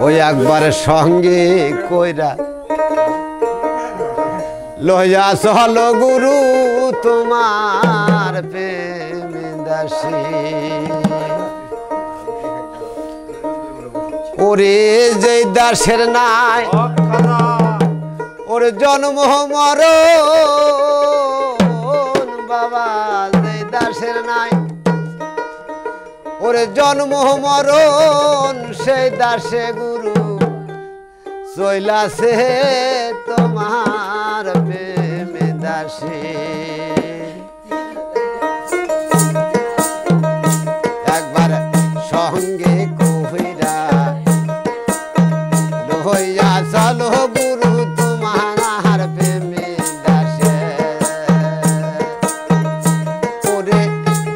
ওই একবার সঙ্গে কইরা লইয়া চল গুরু তোমার প্রেম দাসী। ওরে যে দাসের নাই ওরে জন্ম মরণ বাবা, যে দাসের নাই ওরে জন্ম মরণ, সেই দাসে গুরু চইলাছে তোমার প্রেম দাসী। একবার সঙ্গে কইরা লইয়া চলো গুরু তোমার প্রেম দাসে। ওরে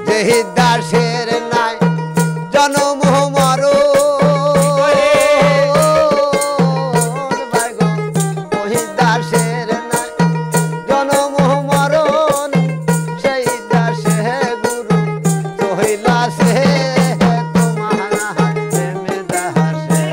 যেই দাসের নাই জন্ম মরণ, ওই দাসের নাই জন্ম মরণ, সেই দাসে গুরু চইলাছে তোমার প্রেম দাসে।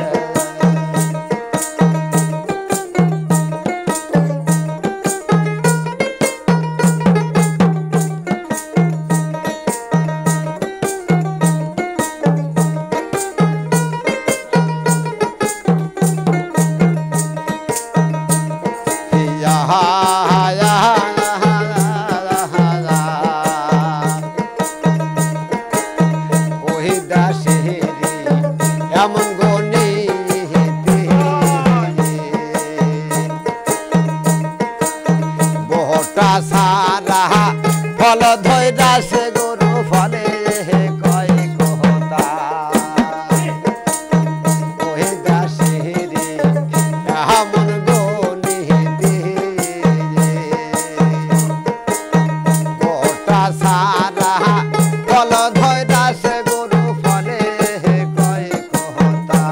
ওই দাসেরি এমন গণিতে বহটা সারা ফল ধৈরাছে গরু ফলে কয় কথা। ওই দাসেরি এমন গণিতে বহটা সারা ফল ধৈরাছে গরু ফলে কয় কথা।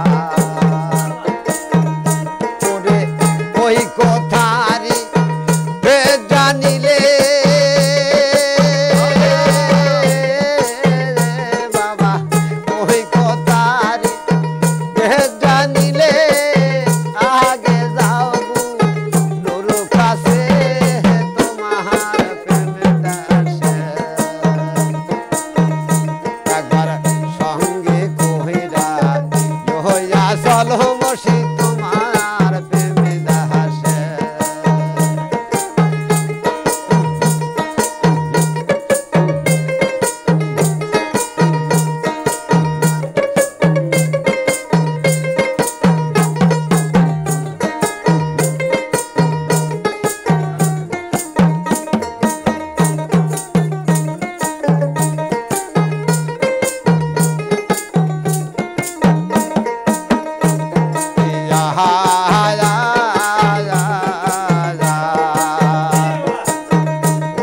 ওরে ওই কথারি জানিলে বাবা, ওই কথারি জানিলে আগে যাও গুরুর কাছে তোমার প্রেম দাসে। একবার সঙ্গে কইরা লইয়া চলো বসি তোমার প্রেম দাসে।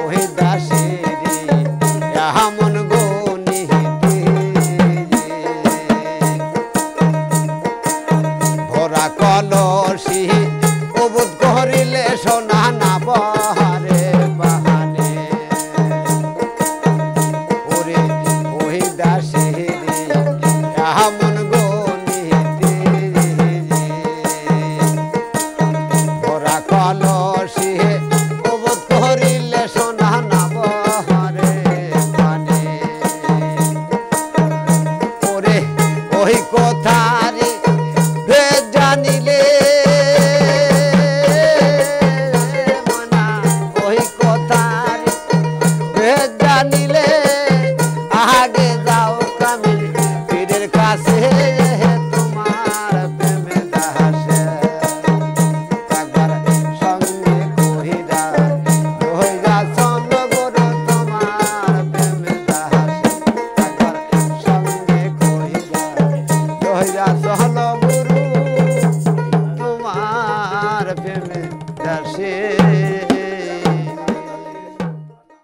ওই দাসেরি এমন গণিতে ভরা কলসি অবুধ করিলে সোনা না বহারে বাহানে। ওরে ওই দাসেরি এমন গণিতে ভরা কলসি অবুধ করিলে সোনা না বহারে বাহানে। ওরে ওই কথারি জানিলে মনা, ওই কথারি জানিলে আগে যাও কামিল পীরের কাছে তোমার প্রেম দাসে। একবার সঙ্গে কইরা লইয়া চলো গুরু তোমার প্রেম দাসে। একবার সঙ্গে কইরা লইয়া চলো